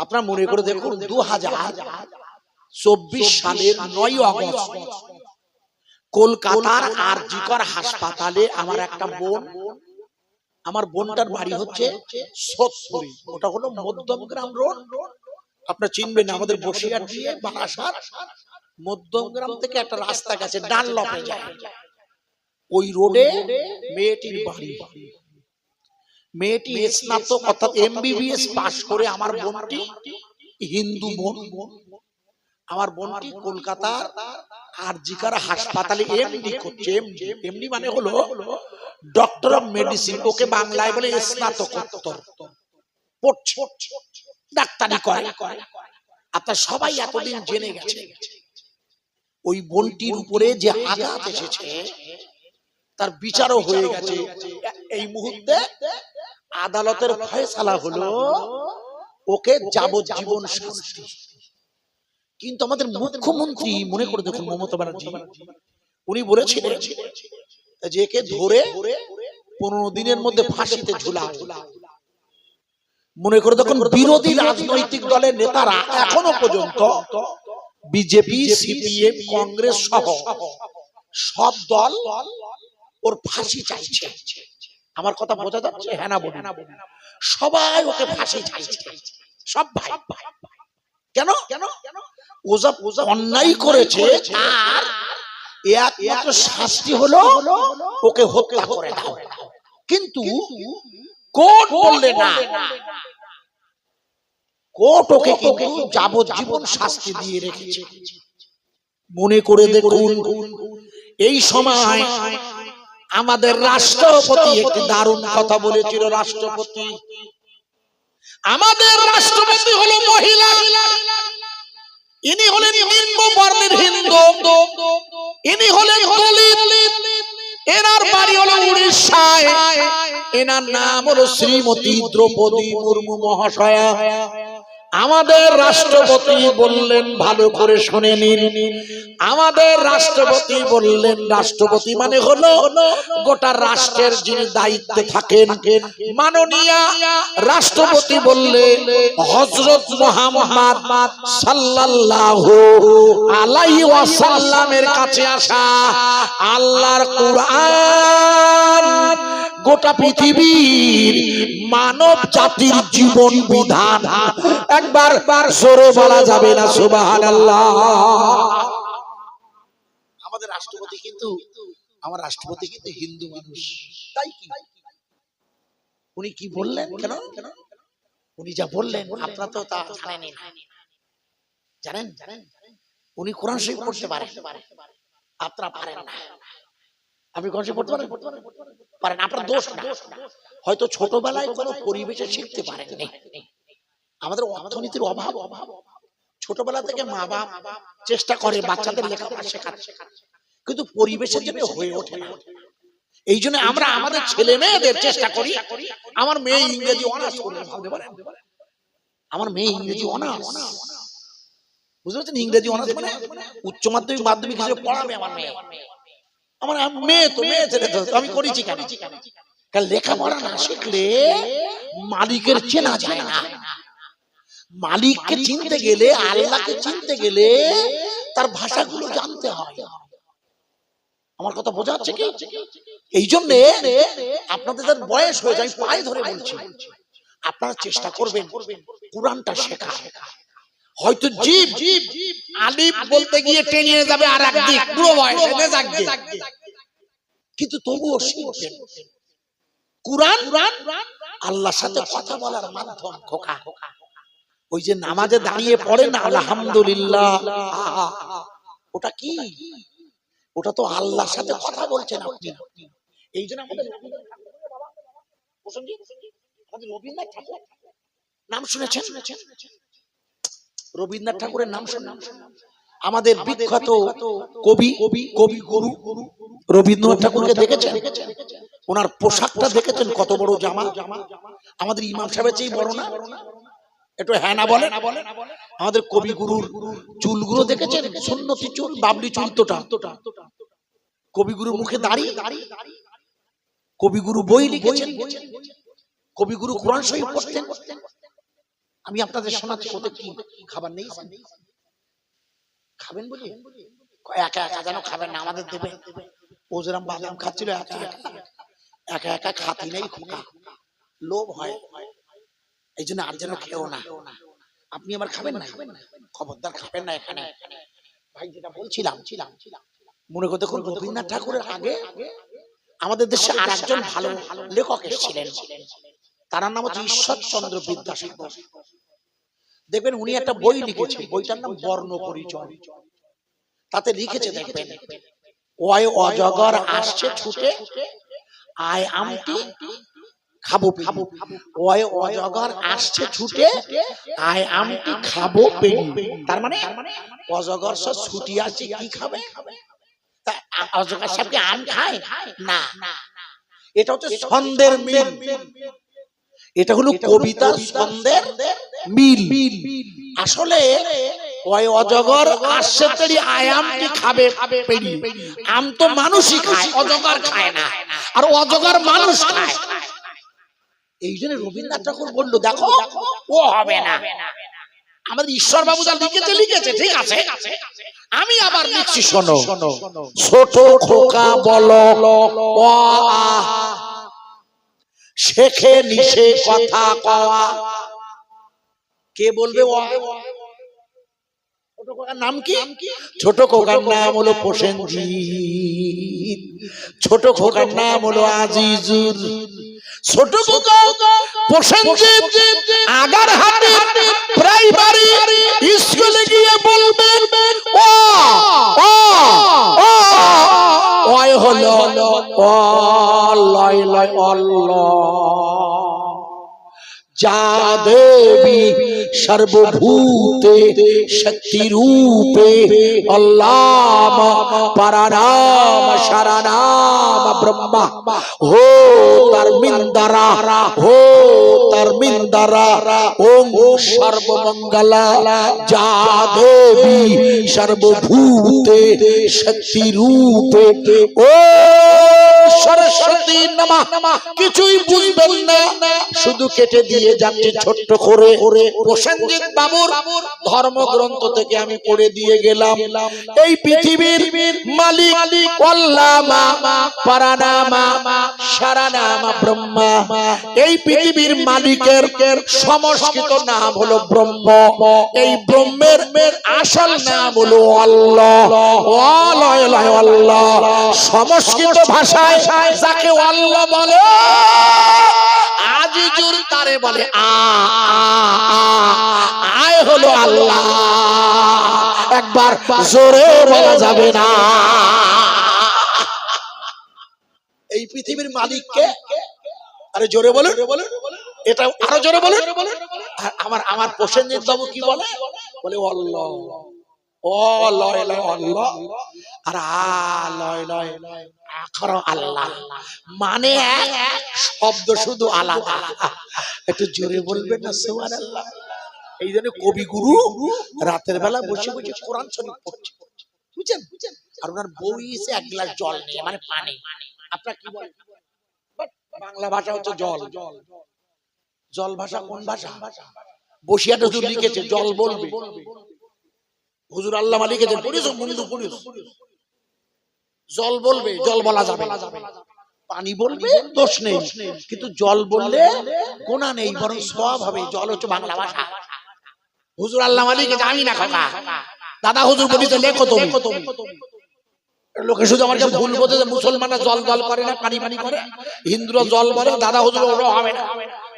আপনারা মনে করে দেখুন 2024 সালের 9 আগস্ট কলকাতার আরজিকর হাসপাতালে আমার একটা বোন, আমার বোনটার বাড়ি হচ্ছে সোদপুরে, ওটা হলো মধ্যমগ্রাম রোড, আপনারা চিনবেন আমাদের বসিরহাট দিয়ে বারাসাত, মধ্যমগ্রাম থেকে একটা রাস্তা গেছে ডানলপে যায়, ওই রোডে মেয়েটির বাড়ি। মেয়েটি স্নাতক অর্থাৎ এমবিবিএস পাশ করে, আমার বোনটি হিন্দু বোন, আমার বোনটি কলকাতার আরজিকর হাসপাতালে এমডি করছে। এমডি মানে হলো ডক্টর অফ মেডিসিন, ওকে বাংলায় বলে স্নাতকোত্তর পড়ছে, ডাক্তারি করে। আপনারা সবাই এতদিন জেনে গেছে ওই বোনটির উপরে যে আঘাত এসেছে তার বিচারও হয়ে গেছে। এই মুহূর্তে আদালতের ফয়সালা হলো ওকে যাবজ্জীবন শাস্তি। কিন্তু আমাদের মুখ্যমন্ত্রী মনে করে দেখুন, মমতা ব্যানার্জি, উনি বলেছিলেন যে একে ধরে 15 দিনের মধ্যে ফাঁসিতে ঝুলাও। মনে করে দেখুন, বিরোধী রাজনৈতিক দলের নেতারা এখনো পর্যন্ত বিজেপি, সিপিএম, কংগ্রেস সহ সব দল ওর ফাঁসি চাইছে। আমার কথা বোঝা যাচ্ছে? হ্যাঁ না বলুন? সবাই ওকে ফাঁসি চাইছে, সব ভাই। কেন? ওজা অন্যায় করেছে, আর একমাত্র শাস্তি হলো ওকে হত্যা করে দাও। কিন্তু কোর্ট বললে না, কোর্ট ওকে কিন্তু যাবজ্জীবন শাস্তি দিয়ে রেখেছে। মনে করে দেখুন, এই সময় আমাদের রাষ্ট্রপতি একটি দারুণ কথা বলেছিল। রাষ্ট্রপতি, আমাদের রাষ্ট্রপতি হলো মহিলা, ইনি হলেন নিম্ন বর্ণের হিন্দু, ইনি হলেন দলিত, এনার বাড়ি হলো উড়িষ্যায়, এনার নাম হলো শ্রীমতী দ্রৌপদী মুর্মু মহাশয়া। আমাদের রাষ্ট্রপতি বললেন, ভালো করে শুনে নিন, আমাদের রাষ্ট্রপতি বললেন, রাষ্ট্রপতি মানে হলো গোটা রাষ্ট্রের যিনি দায়িত্বে থাকেন, মাননীয়া রাষ্ট্রপতি বললেন, হযরত মুহাম্মদ সাল্লাল্লাহু আলাইহি ওয়াসাল্লামের কাছে আসা আল্লাহর কুরআন গোটা পৃথিবীর মানব জাতির জীবন বিধান। একবার জোরে বলা যাবে না সুবহানাল্লাহ? আমাদের রাষ্ট্রপতি কিন্তু, আমার রাষ্ট্রপতি কিন্তু হিন্দু মানুষ, তাই কি উনি কি বললেন? কেন উনি যা বললেন আপনারা তো তা জানেন? উনি কোরআন শরীফ পড়তে পারেন, আপনারা পারেন না। আপনি কোরআন শরীফ পড়তে পারেন, আপনার দোষ না, হয়তো ছোটবেলায় কোনো পরিবেশে শিখতে পারেননি। আমাদের অর্থনীতির অভাব, ছোটবেলা থেকে মা বাপ চেষ্টা করে বাচ্চাদের লেখাপড়া শেখাতে, কিন্তু পরিবেশের জন্য হয়ে ওঠে না। এই জন্য আমরা আমাদের ছেলে মেয়েদের চেষ্টা করি। আমার মেয়ে ইংরেজি অনার্স করবে, ভাবতে পারেন, আমার মেয়ে ইংরেজি অনার্স, বুঝতে পারছেন? ইংরেজি অনার্স মানে উচ্চ মাধ্যমিক, মাধ্যমিক হিসেবে পড়াবে আমার মেয়ে। আমার মেয়ে তো মেয়ে ছেলে তো, আমি করেছি কেন? কারণ লেখাপড়া না শিখলে মালিকের চেনা যায় না। মালিককে চিনতে গেলে, আল্লাহকে চিনতে গেলে তার ভাষাগুলো জানতে হয়। আমার কথা বোঝা যাচ্ছে কি? এই জন্য আপনাদের যার বয়স হয়ে যায়, পায়ে ধরে বলছি, আপনারা চেষ্টা করবেন কোরআনটা শেখা। হয়তো জীব আলিফ বলতে গিয়ে টেনে যাবে আর একদিক, পুরো বয়সে যাকবে, কিন্তু তবুও শিখবেন। কোরআন আল্লাহর সাথে কথা বলার মাধ্যম। খোকা, ওই যে নামাজে দাঁড়িয়ে পড়েন আলহামদুলিল্লাহ, ওটা কি? ওটা তো আল্লাহর সাথে কথা বলছেন আপনি। এই জন্য আমাদের রবীন্দ্রনাথ ঠাকুর নাম শুনেছেন? রবীন্দ্রনাথ ঠাকুরের নাম শুনেন? আমাদের বিখ্যাত কবিগুরু রবীন্দ্রনাথ ঠাকুরকে দেখেছেন? ওনার পোশাকটা দেখেছেন? কত বড় জামা! আমাদের ইমাম সাহেবের চেয়ে বড় না? একটু হ্যাঁ না বলেন? আমাদের কবিগুরুর চুলগুলো দেখেছেন? সুন্নতি চুল, বাবলি চুল। কবিগুরুর মুখে দাড়ি। কবিগুরু বই লিখেছেন, কবিগুরু কোরআন শরীফ পড়তেন। আমি আপনাদের শোনাচ্ছি, ওদের কি খাবার নেই, খাবেন বলি একা একা যেন খাবেন না, আমাদের দেবে। ও যেরকম বাদাম খাচ্ছিল একা একা একা খাতি নেই, খোকা লোভ হয়, এই জন্য আর যেন খেও না। আপনি আবার খাবেন না, খবরদার খাবেন না এখানে। ভাই যেটা বলছিলাম, মনে করতে দেখুন রবীন্দ্রনাথ ঠাকুরের আগে আমাদের দেশে আর একজন ভালো লেখক এসেছিলেন, তার নাম হচ্ছে ঈশ্বরচন্দ্র বিদ্যাসাগর। দেখবেন উনি একটা বই লিখেছেন, বইটার নাম বর্ণ পরিচয়। তাতে লিখেছে দেখবেন, ওই অজগর আসছে ছুটে, আয় আমটি খাবো খাবো। ওই অজগর আসছে ছুটে, আয় আমটি খাবো পেড়ি। তার মানে অজগর সব ছুটি আসছে, কি খাবে? অজগর সাহেব কি আম খায় না? এটা হচ্ছে ছন্দের মিল, এটা হলো কবিতার ছন্দের মিল। আসলে ওই অজগর আসছে তেড়ি আয় আমটি খাবে পেড়ি। আম তো মানুষই খায়, অজগর খায় না, আর অজগর মানুষ খায়। এই জন্য রবীন্দ্রনাথ ঠাকুর বললো দেখো ও হবে না। আমাদের ঈশ্বর বাবু যা লিখেছে ঠিক আছে, আমি আবার লিখছি শোনো। ছোট খোকা বলো শেখে নিশে কথা কওয়া। কে বলবে? ছোট খোকার নাম কি? ছোট খোকার নাম হলো প্রসেনজিৎ, ছোট খোকার নাম হলো আজিজুর। ছোট খোকা প্রসেনজিৎ আগারহাটে প্রাইমারি স্কুলে গিয়ে বলবেন ও ও ও ওই হলো ও লয় লয় অল্লাহ, যা দেবী সর্বভূতে শক্তি রূপে অল্লাহ পরানাম শরণাম ব্রহ্মা হো তর্মিন্দরা হো তর্মিন্দরা ওম সর্বমঙ্গলা, যা দেবী সর্বভূতে শক্তি রূপে ও সরস্বতী নমঃ। কিছুই বুঝবেন না, শুধু কেটে দিয়ে যাচ্ছে ছোট্ট করে। প্রসেনজিৎ বাবুর ধর্মগ্রন্থ থেকে আমি পড়ে দিয়ে গেলাম, এই পৃথিবীর মালিক আল্লামা পরানামা শরণামা ব্রহ্মা। এই পৃথিবীর মালিকের সংস্কৃত নাম হলো ব্রহ্ম, এই ব্রহ্মের আসল নাম হলো আল্লাহ। আল্লাহ সংস্কৃত ভাষায় যাকে আল্লাহ বলে, আজিজুর তারে বলে আয় হলো আল্লাহ। একবার জোরে বলা যাবে না? এই পৃথিবীর মালিককে আরে জোরে বলে, এটা আরো জোরে বলে। আমার আমার প্রসেনজিৎ বাবু কি বলে? বলে আল্লাহ ও লয় লয় আল্লাহ আর লয় লয় আখর আল্লাহ, মানে শব্দ শুধু আলাদা। একটু জোরে বলবেন না সুবহানাল্লাহ? এই জন্য কবিগুরু রাতের বেলা বসে বসে কোরআন শরীফ পড়ছে, বুঝছেন? আর ওনার বউ এসে এক গ্লাস জল নিয়ে, মানে পানি। আপনার কি বলেন? বাংলা ভাষা হচ্ছে জল, জল ভাষা কোন ভাষা? বসিয়াটা হুজুর লিখেছে জল বলবে, হুজুর আল্লামা লিখেছে পড়িস বন্ধু পড়িস, জল বলবে, জল বলা যাবে না। পানি বলবে দোষ নেই, কিন্তু জল বললে গোনা নেই, বরং সওয়াব হবে। জল হচ্ছে বাংলা ভাষা। হুজুর আল্লামা লিখেছে, আমি না খাকা দাদা হুজুর বলিতে লেখো তুমি। লোকে শুধু আমাকে ভুল বলতে যে মুসলমানরা জল জল করে না, পানি পানি করে, হিন্দুরা জল বলে। দাদা হুজুর ওরা হবে না,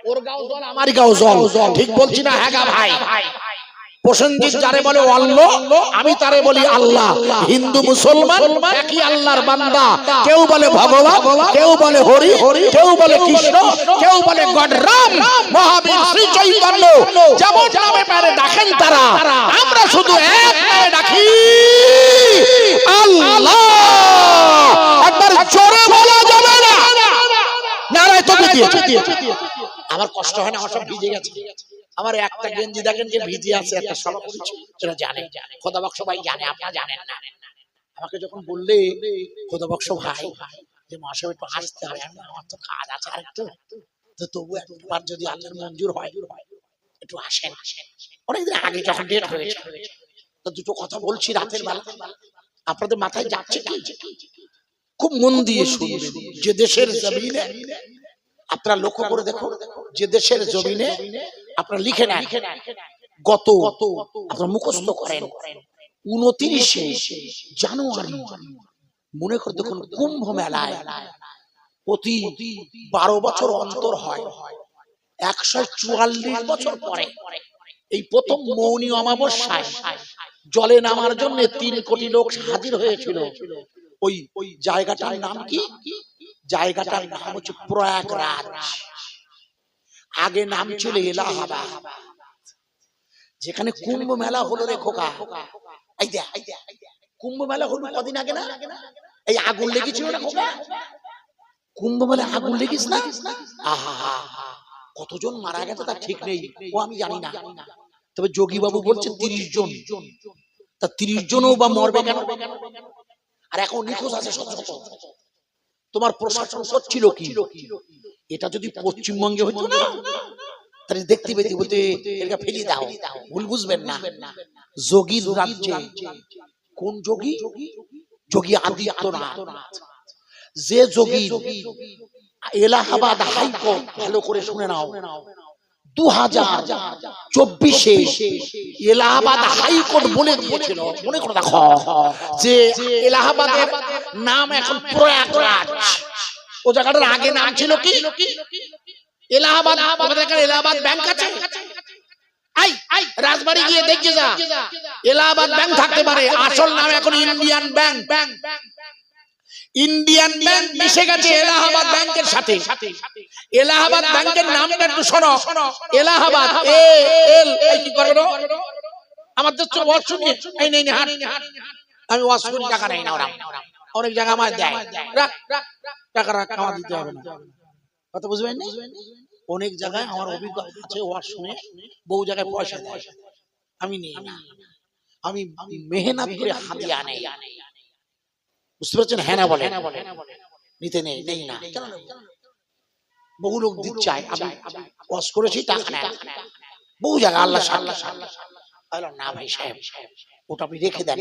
ওর গাও জল আমার গাও জল। ঠিক বলছি না? হ্যাঁ গা ভাই। প্রসেনজিৎ যারে বলে আল্লাহ, আমি তারে বলি আল্লাহ। হিন্দু মুসলমান একই আল্লাহর বান্দা। কেউ বলে ভগবান, কেউ বলে হরি, কেউ বলে কৃষ্ণ, কেউ বলে গড রাম, মহাবীর শ্রী চৈতন্য। যেমন নামে পারে ডাকেন তারা, আমরা শুধু এক নামে ডাকি আল্লাহ। একবার জোরে বলা যাবে না? নারায় তকবীর দিয়ে। আমার কষ্ট হয় না? আমার সব ভিজে গেছে। আমার একটা গেঞ্জি দেখেন যে ভিজে আছে, একটা সভাপতি সেটা জানে, খোদা বক্স ভাই জানে, আপনারা জানেন না। আমাকে যখন বললে খোদা বক্স ভাই যে মহাশয় একটু আসতে হবে, আমার তো কাজ আছে আর একটু, তো তবু একবার যদি আল্লাহর মঞ্জুর হয় একটু আসেন। অনেকদিন আগে যখন ডেট হয়েছে, তো দুটো কথা বলছি রাতের বেলা, আপনাদের মাথায় যাচ্ছে কি? খুব মন দিয়ে শুনবেন। যে দেশের জমিনে আপনারা লক্ষ্য করে দেখুন, যে দেশের জমিনে আপনারা লিখে নেন, গত আপনারা মুখস্থ করেন 29শে জানুয়ারি, মনে করে দেখুন কুম্ভ মেলায় প্রতি 12 বছর অন্তর হয়, 144 বছর পরে এই প্রথম মৌনী অমাবস্যায় জলে নামার জন্য 3 কোটি লোক হাজির হয়েছিল। ওই জায়গাটার নাম কি? জায়গাটার নাম হচ্ছে প্রয়াগরাজ। আগে নাম ছিল এলাহাবাদ। যেখানে কুম্ভ মেলা হলো রে খোকা, এই দেখ কুম্ভ মেলা হলো কদিন আগে না? এই আগুন লেগেছিল না খোকা? কুম্ভ মেলা আগুন লেগেছ না? আহা, কতজন মারা গেছে তার ঠিক নেই, ও আমি জানি না। তবে যোগী বাবু বলছেন 30 জন। তা 30 জনও বা মরবে কেন? আর এখন নিখোঁজ আছে শত শত। তোমার প্রশাসন করছিল কি? এটা যদি পশ্চিমবঙ্গে হতো না, তাহলে দেখতে পেতে বলতে এটা ফেলে দাও। ভুল বুঝবেন না। যোগীর রাজ্যে কোন যোগী? যোগী আদিত্যনাথ। যে যোগী এলাহাবাদ হাইকোর্ট, ভালো করে শুনে নাও, 2024-এ এলাহাবাদ হাইকোর্ট বলে দিয়েছিল, মনে করে দেখো, যে এলাহাবাদের নাম এখন প্রয়াগরাজ। ও জায়গাটার আগে নাম ছিল কি? এলাহাবাদ। এলাহাবাদ ব্যাংক আছে, রাজবাড়ি গিয়ে দেখে যা, এলাহাবাদ ব্যাংক থাকতে পারে, আসল নাম এখন ইন্ডিয়ান ব্যাংক। ইন্ডিয়ান ব্যাংক মিশে গেছে এলাহাবাদ ব্যাংকের সাথে। এলাহাবাদ ব্যাংকের নামটা একটু শোনো, এলাহাবাদ কি করবে আমাদের শুনিয়ে আমি অসুবিধা টাকা নেই না, ওরা অনেক জায়গা আমার দেয়, টাকা আমার দিতে হবে না, কথা বুঝবেন? অনেক জায়গায় আমার অভিজ্ঞতা আছে, ওয়াজ শুনে বহু জায়গায় পয়সা দেয়, আমি নিই না, আমি মেহনত করে হাদিয়া নেই, বুঝতে পারছেন? হ্যাঁ না বলে, নিতে নেই না, বহু লোক দিতে চায়, আমি ওয়াজ করেছি টাকা নেয় বহু জায়গায়, আল্লাহ না ভাই সাহেব ওটা আপনি রেখে দেন।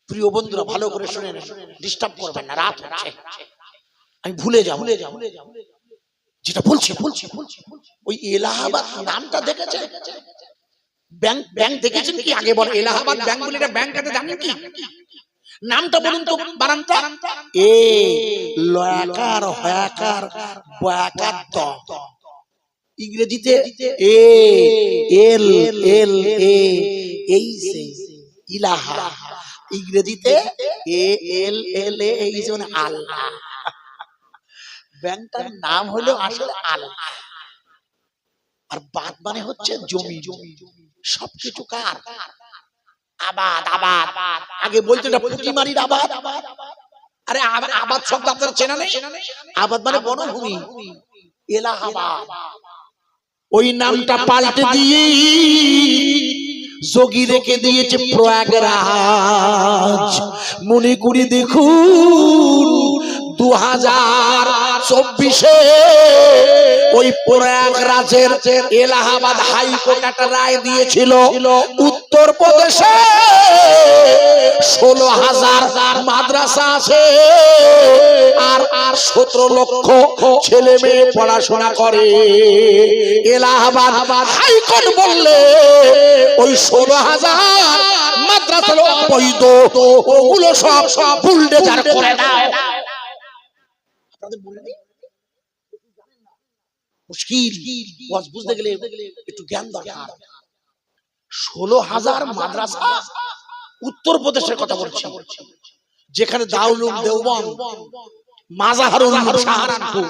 প্রিয় বন্ধুরা ভালো করে শুনে ডিস্টার্ব করবেন না, রাত হচ্ছে, আমি ভুলে যাও যেটা বলছি। ওই এলাহাবাদ নামটা দেখেছেন? ব্যাংক দেখেছেন কি? আগে বল, এলাহাবাদ ব্যাংক বলে এটা ব্যাংক আছে, জানেন কি নামটা? বলুন তো বানানটা। এ লয়াকার হয়াকার বয়াকার দ, ইংরেজিতে এ এল এল এ, এই সে ইলাহা, ইংরেজিতে এ এল এল এ, এই যে আল্লাহ। ব্যাংকটার নাম হলো আসলে আল্লাহ, আর বাদ মানে হচ্ছে জমি। সবকিছু কার? আবাদ। আগে বলতো এটা পুঁটিমারির আবাদ। আরে আবাদ শব্দ আপনার চেনা নেই? আবাদ মানে বনভূমি। এলাহাবাদ ওই নামটা পাল্টে দিয়ে যোগী রেখে দিয়েছে প্রয়াগরাজ। মনে করে দেখুন 2024-এ ওই প্রয়াগরাজের এলাহাবাদ হাইকোর্ট একটা রায় দিয়েছিল, উত্তরপ্রদেশে 16,000 মাদ্রাসা আছে, আর 17 লক্ষ ছেলে মেয়ে পড়াশোনা করে। এলাহাবাদ হাইকোর্ট বললে ওই 16,000 মাদ্রাসা অবৈধ, ওগুলো সব বুলডোজার করে দাও। আপনাদের বলে দিই, মুশকিল ওয়াজ বুঝতে গেলে একটু জ্ঞান দরকার। 16,000 মাদ্রাসা উত্তরপ্রদেশের কথা বলছি, যেখানে দারুল উলুম দেওবন্দ, মাজাহারুল উলুম সাহারানপুর,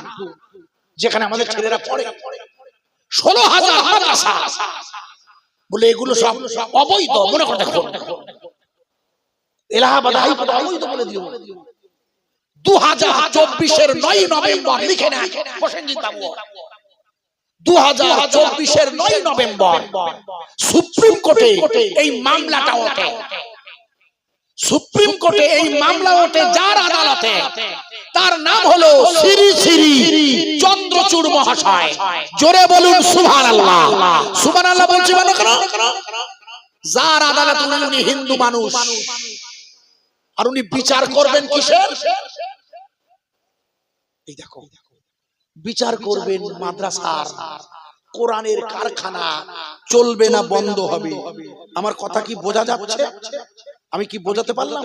যেখানে আমাদের ছেলেরা পড়ে, 16,000 মাদ্রাসা বলে এগুলো সব অবৈধ। মনে করে দেখো, এলাহাবাদ হাইকোর্ট অবৈধ বলে দিও। 2024-এর 9 নভেম্বর লিখে নেন, প্রসেনজিৎ বাবু, 2024-এর 9 নভেম্বর সুপ্রিম কোর্টে এই মামলাটা ওঠে। সুপ্রিম কোর্টে এই মামলা ওঠে যার আদালতে, তার নাম হলো শ্রী শ্রী চন্দ্রচূড় মহাশয়। জোরে বলুন সুবহানাল্লাহ। সুবহানাল্লাহ বলছি মানে কেন? যার আদালত উনি হিন্দু মানুষ, আর উনি বিচার করবেন কিসের? এই দেখো, বিচার করবেন মাদ্রাসার, কোরআনের কারখানা চলবে না, বন্ধ হবে। আমার কথা কি বোঝা যাচ্ছে? আমি কি বোঝাতে পারলাম?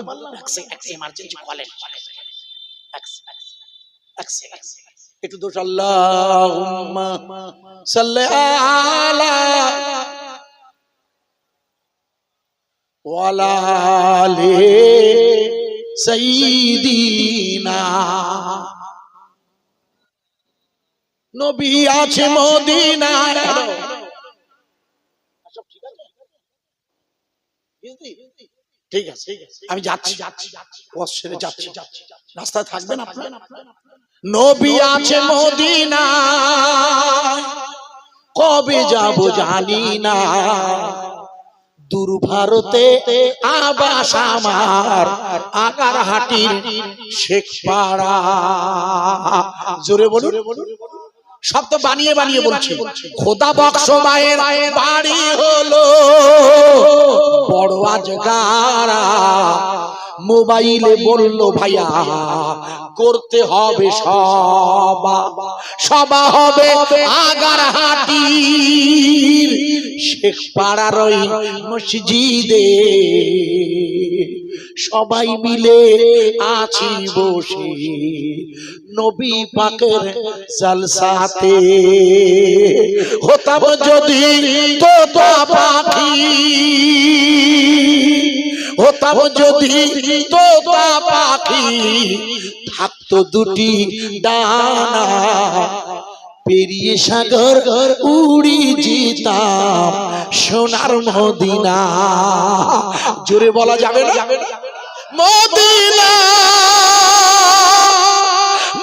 এমার্জেন্সি কলেজ একটু দোষ। আল্লাহুম্মা সাল্লি আলা ওয়ালা আলি সাইয়্যিদিনা। নবী আছে মদিনায়। ঠিক আছে, আমি যাচ্ছি, ছেড়ে যাচ্ছি, রাস্তায় থাকবেন আপনারা। নবী আছে মদিনায়, কবে যাব জানি না, দূর ভারতে আবাস আমার, আগারহাটির শেখপাড়া। জোরে বলুন। শব্দ বানিয়ে বানিয়ে বলছি। খোদা বক্স মায়ের বাড়ি হলো বড় আজগারা। মোবাইলে বললো ভাইয়া করতে হবে সভা, সভা হবে আগারহাটির শেখপাড়ার ওই মসজিদে। সবাই মিলে আছি বসে নবী পাকের জলসাতে। হতাম যদি তোতা পাখি, হতাম যদি তোতা পাখি, থাকতো দুটি ডানা, পেরিয়ে সাগর উড়ি যেতাম সোনার মদিনা। জোরে বলা যাবে না? মদিনা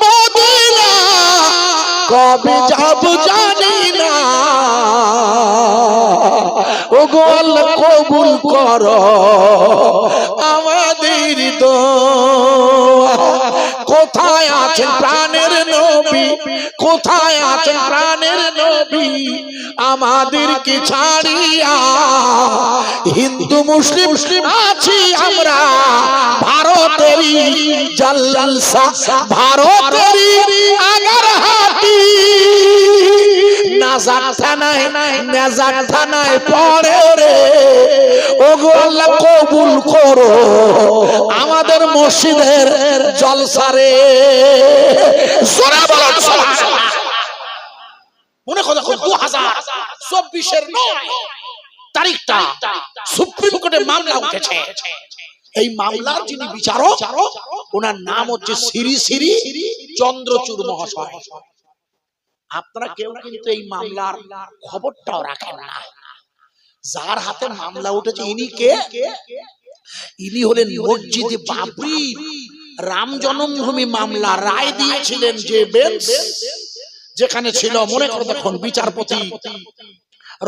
মদিনা কবে যাব জানি না, ওগো আল্লাহ কবুল করো আমাদের দোয়া। কোথায় আছেন প্রাণের নবী, কোথায় আছেন প্রাণের নবী, আমাদেরকে ছাড়িয়া হিন্দু মুসলিম আছি আমরা ভারতেরই জলসা, ভারতেরই আগারহাটি। নাজার থানায়, নাজার থানায় পড়ে রে, ওগো আল্লাহ কবুল করো আমাদের মসজিদের জলসারে। জোরে বলুন সুবহানাল্লাহ। মনে কথা 2024-এর 9 তারিখটা সুপ্রিম কোর্টে মামলা উঠেছে। এই মামলার যিনি বিচারক, ওনার নাম হচ্ছে শ্রী শ্রী চন্দ্রচূড় মহাশয়। আপনারা কেউ কিন্তু এই মামলার খবরটাও রাখেন না। যার হাতে মামলা উঠেছে ইনি কে? ইনি হলেন মসজিদে বাবরি রাম জন্মভূমি মামলা রায় দিয়েছিলেন যে বেঞ্চ, যেখানে ছিল মনে করে দেখুন বিচারপতি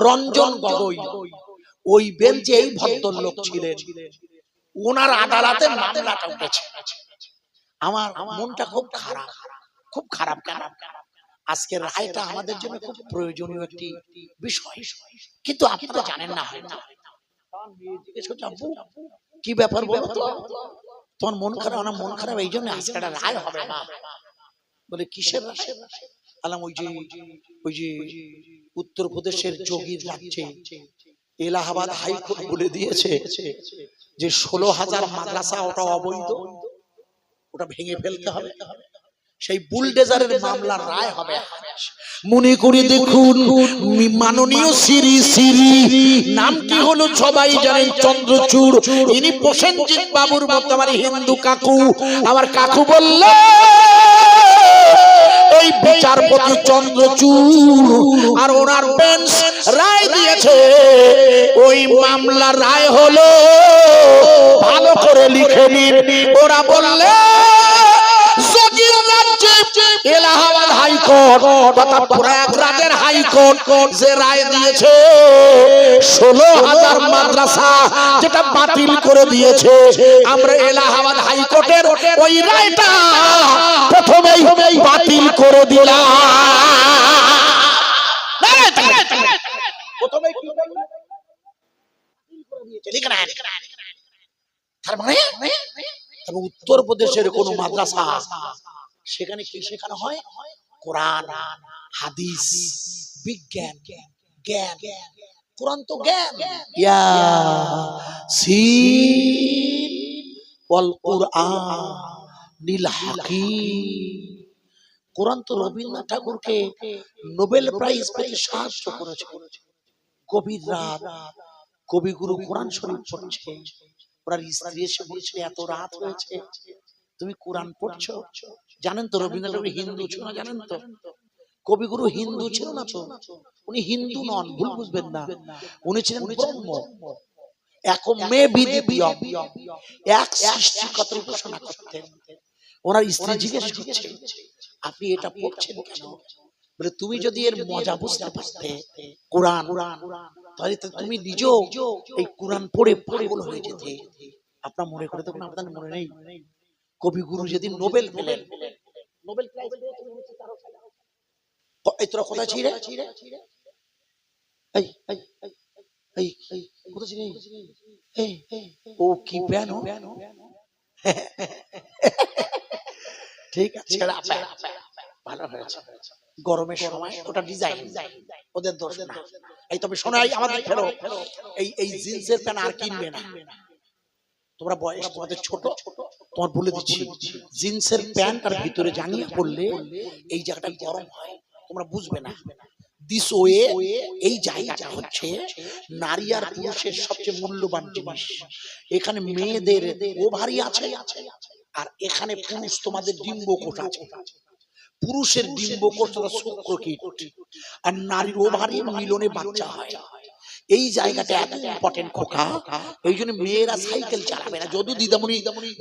রঞ্জন গগৈ। ওই বেঞ্চে এই ভদ্রলোক ছিলেন, ওনার আদালতে মামলাটা উঠেছে। আমার মনটা খুব খারাপ, খুব খারাপ। আজকের রায়টা আমাদের জন্য খুব প্রয়োজনীয় একটি বিষয়, কিন্তু আপনারা জানেন না। হয়তো কি ব্যাপার বলো তো, তোমার মন খারাপ? আমার মন খারাপ এই জন্য আজকে একটা রায় হবে না। বলে কিসের রায়? আলাম ওই যে উত্তরপ্রদেশের যোগীর রাজ্যে এলাহাবাদ হাইকোর্ট বলে দিয়েছে যে 16,000 মাদ্রাসা ওটা অবৈধ, ওটা ভেঙে ফেলতে হবে। সেই বুলডেজারের মামলার রায় হবে। মনে করে দেখুন, মাননীয় শ্রী শ্রী নাম কি হলো সবাই জানেন, চন্দ্রচূড়। ইনি প্রসেনজিৎ বাবুর মতো আমার হিন্দু কাকু। আমার কাকু বলল এই বিচারপতি চন্দ্রচূড় আর ওনার বেঞ্চ রায় দিয়েছে। ওই মামলার রায় হলো, ভালো করে লিখে নিন, ওরা বললে এলাহাবাদ হাইকোর্ট অর্থাৎ প্রয়াগরাজের হাইকোর্ট যে রায় দিয়েছে 16,000 মাদ্রাসা মাদ্রাসা যেটা বাতিল করে দিয়েছে, আমরা এলাহাবাদ হাইকোর্টের ওই রায়টা প্রথমেই বাতিল করে দিলাম। প্রথমেই কি করলো? তার মানে উত্তরপ্রদেশের কোন মাদ্রাসা, সেখানে কি শেখানো হয়? কোরআন, হাদিস, বিজ্ঞান, জ্ঞান। কোরআন তো জ্ঞান, ইয়াসিন ওয়াল কুরআনিল হাকীম। কোরআন তো রবীন্দ্রনাথ ঠাকুরকে নোবেল প্রাইজ পেতে সাহায্য করেছে। গভীর রাত কবিগুরু কোরআন শরীফ পড়ছে, ওনার স্ত্রী এসে বলছে এত রাত হয়েছে তুমি কোরআন পড়ছো। জানেন তো রবীন্দ্রনাথ ঠাকুর হিন্দু ছিল না? জানেন তো কবিগুরু হিন্দু ছিল না তো? উনি হিন্দু নন, ভুল বুঝবেন না, উনি ছিলেন ব্রহ্ম। এক সৃষ্টিকর্তার উপাসনা করতেন। ওনার স্ত্রী জিজ্ঞেস করছে আপনি এটা পড়ছেন কেন? বলে তুমি যদি এর মজা বুঝতে পারতে কোরআন, তাহলে তুমি নিজেও এই কোরআন পড়ে পাগল হয়ে যেতে। আপনার মনে করে তখন আপনার মনে নেই কবিগুরু যেদিন নোবেল পেলেন, নোবেল প্রাইজ এই তোরা কোথায় ছিড়ে ও কি প্যান, ঠিক আছে ভালো হয়েছে। গরমের সময় ওটা ডিজাইন, ওদের দোষ না। এই তবে শোনাই আমাদের ফেরো, এই জিন্সের প্যান্ট আর কিনবে না। তোমরা বয়স তোমাদের ছোট, তোমার বলে দিচ্ছি জিন্সের প্যান্ট আর ভিতরে জাঙ্গিয়া পরলে এই জায়গাটা গরম হয়, তোমরা বুঝবে না। দিস ওয়ে এই জায়গাটা হচ্ছে নারী আর পুরুষের সবচেয়ে মূল্যবান জিনিস। এখানে মেয়েদের ওভারি আছে, আর এখানে পুরুষ তোমাদের ডিম্বকোষ আছে। পুরুষের ডিম্বকোষ শুক্রকীট, আর নারীর ওভারি মিলনে বাচ্চা হয়। এই জায়গাটা এত ইম্পর্টেন্ট খোকা, এই জন্য মেয়েরা সাইকেল চালাবে না। যদিও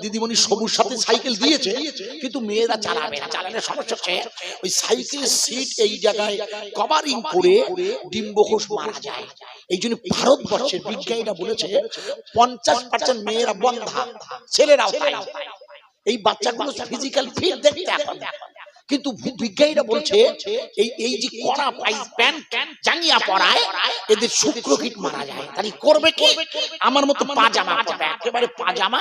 দিদিমণি সবুজ সাথে সাইকেল দিয়েছে, কিন্তু মেয়েরা চালাবে না। চালালে সমস্যা হচ্ছে ওই সাইকেলের সিট এই জায়গায় কভারিং করে ডিম্বকোষ মারা যায়। এই জন্য ভারতবর্ষের বিজ্ঞানীরা বলেছে 50% মেয়েরা বন্ধা, ছেলেরাও তাই। এই বাচ্চাগুলো ফিজিক্যাল ফিট দেখতে এখন, কিন্তু বিজ্ঞানীরা বলছে এই যে কড়া প্যান্ট জাঙ্গিয়া পরায় এদের শুক্রকীট মারা যায়। তাহলে করবে কি? আমার মতো পাজামা পরবে, একেবারে পাজামা,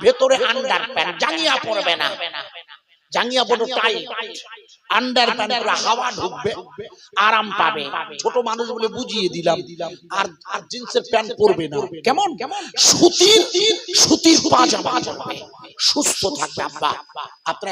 ভেতরে আন্ডার প্যান্ট, জাঙ্গিয়া পরবে না। জাঙ্গিয়া বড় টাইট, আন্ডার প্যান্ট পরে হাওয়া ঢুকবে, আরাম পাবে। ছোট মানুষ বলে বুঝিয়ে দিলাম। আর জিন্সের প্যান্ট পরবে না। কেমন? সুতির পাজামা পরবে, সুস্থ থাকবে। আব্বা আপনারা